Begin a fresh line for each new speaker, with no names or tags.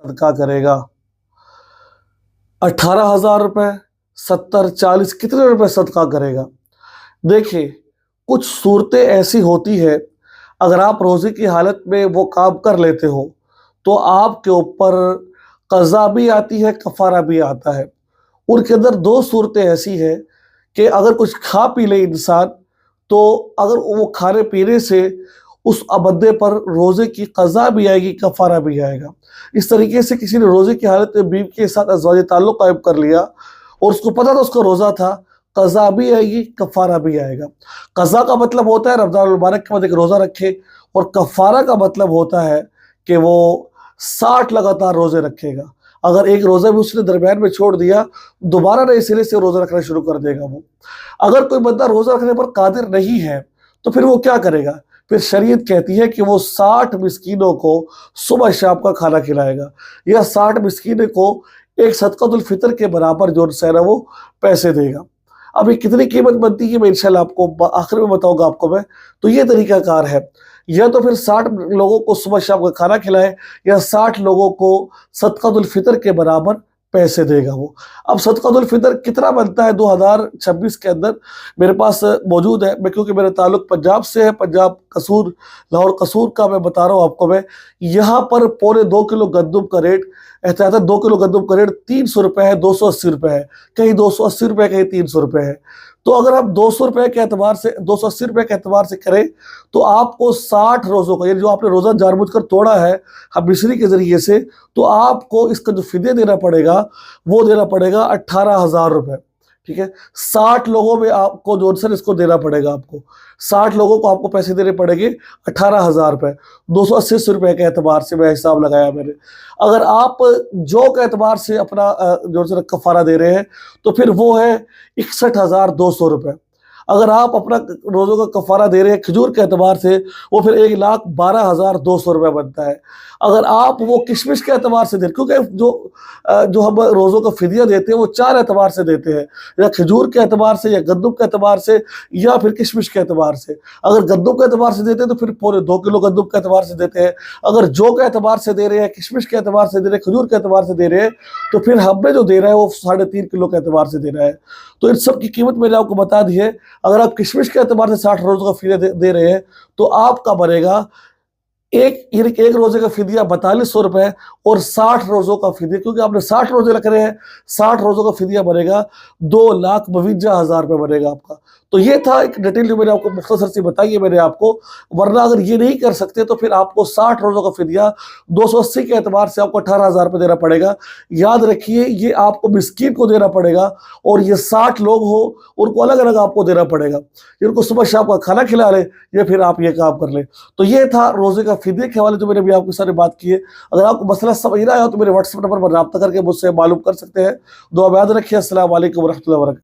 सदका करेगा? 18,000 रुपये, 70, 40, कितने रुपए सदका करेगा? देखिए, कुछ सूरतें ऐसी होती है, अगर आप रोज़े की हालत में वो काम कर लेते हो, तो आपके ऊपर क़ज़ा भी आती है, कफ़ारा भी आता है। उनके अंदर 2 सूरतें ऐसी हैं कि अगर कुछ खा पी ले इंसान, तो अगर वो खाने-पीने से उस बंदे पर रोज़े की क़ज़ा भी आएगी, कफ़ारा भी आएगा। इस तरीके से किसी ने रोज़े की हालत में बीवी के साथ अज़वाज ताल्लुक़ कायम कर लिया और उसको पता था उसका रोज़ा था, क़ज़ा भी आएगी, कफ़ारा भी आएगा। क़ज़ा का मतलब होता है रमज़ान मुबारक के बाद एक रोज़ा रखे, और कफ़ारा का मतलब होता है कि वो 60 लगातार रोज़े रखेगा। अगर एक रोज़ा भी उसने दरमियान में छोड़ दिया, दोबारा नए सिरे से रोज़ा रखना शुरू कर देगा वो। अगर कोई बंदा रोज़ा रखने पर कादिर नहीं है, तो फिर वो क्या करेगा? फिर शरीयत कहती है कि वो 60 मिस्कीनों को सुबह शाम का खाना खिलाएगा, या 60 मिस्कीनों को एक सदक़तुल फ़ितर के बराबर जो है ना वो पैसे देगा। अब ये कितनी कीमत बनती है, मैं इंशाअल्लाह आपको आखिर में बताऊँगा आपको मैं। तो ये तरीक़ाकार है, या तो फिर 60 लोगों को सुबह शाम का खाना खिलाए, या 60 लोगों को सदक़तुल फ़ितर के बराबर पैसे देगा वो। अब सदक़तुल फ़ितर कितना बनता है 2026 के अंदर मेरे पास मौजूद है, मैं क्योंकि मेरा ताल्लुक़ पंजाब से है, पंजाब कसूर, लाहौर कसूर का मैं बता रहा हूँ आपको मैं। यहाँ पर पौने 2 किलो गंदम का रेट, एहतियातन 2 किलो गंदम का रेट 300 रुपए है, 280 रुपए है, कहीं 280 रुपए, कहीं 300 रुपए है। तो अगर आप 200 रुपए के एतबार से, 280 रुपए के एतबार से करें, तो आपको 60 रोज़ों का, ये जो आपने रोज़ा जानबूझकर तोड़ा है हबीसरी के ज़रिए से, तो आपको इसका जो फ़िदया देना पड़ेगा, वो देना पड़ेगा 18,000 रुपए। ठीक है? 60 लोगों में आपको जो है इसको देना पड़ेगा आपको। 60 लोगों को आपको पैसे देने पड़ेंगे 18,000 रुपए, 280 रुपए के एतबार से मैं हिसाब लगाया मैंने। अगर आप जौ के एतबार से अपना जो है कफ़ारा दे रहे हैं, तो फिर वो है 61,200 रुपए। अगर आप अपना रोज़ों का कफ़ारा दे रहे हैं खजूर के एतबार से, वो फिर 1,12,200 रुपए बनता है। अगर आप वो किशमिश के एतबार से दें, क्योंकि जो हम रोज़ों का फ़िदया देते हैं वो 4 एतबार से देते हैं, या खजूर के एतबार से, या गंदम के एतबार से, या फिर किशमिश के एतबार से। अगर गंदम के एतबार से देते हैं तो फिर पौने 2 किलो गंदम के एतबार से देते हैं। अगर जौ के एतबार से दे रहे हैं, किशमिश के एतबार से दे रहे हैं, खजूर के एतबार से दे रहे हैं, तो फिर हमें जो दे रहा है वो 3.5 किलो के एतबार से दे रहा है। तो इन सब की कीमत मैंने आपको बता दी है। अगर आप किशमिश के एतबार से 60 रोज़ों का फ़िदया दे रहे हैं, तो आपका बनेगा एक रोज़े का फ़िदया 4200 रुपए, और 60 रोज़ों का फ़िदया, क्योंकि आपने 60 रोज़े रख रहे हैं, 60 रोज़ों का फ़िदया बनेगा 2,52,000 रुपए बनेगा आपका। तो ये था एक डिटेल जो मैंने आपको मुख्तसर सी बताई है मैंने आपको। वरना अगर ये नहीं कर सकते, तो फिर आपको 60 रोज़ों का फ़िदया 280 के एतबार से आपको 18,000 रुपए देना पड़ेगा। याद रखिए, ये आपको मिस्कीन को देना पड़ेगा, और ये 60 लोग हो उनको अलग-अलग आपको देना पड़ेगा। जिनको सुबह शाम का खाना खिला लें, या फिर आप ये काम कर लें। तो ये था रोज़े का फ़िदये के हवाले जो मैंने अभी आपके साथ बात की है। अगर आपको मसला समझ ना आया हो, तो मेरे व्हाट्सएप नंबर पर राब्ता करके मुझसे मालूम कर सकते हैं। दुआ में याद रखिए। अस्सलाम वालेकुम व रहमतुल्लाहि व बरकातहू।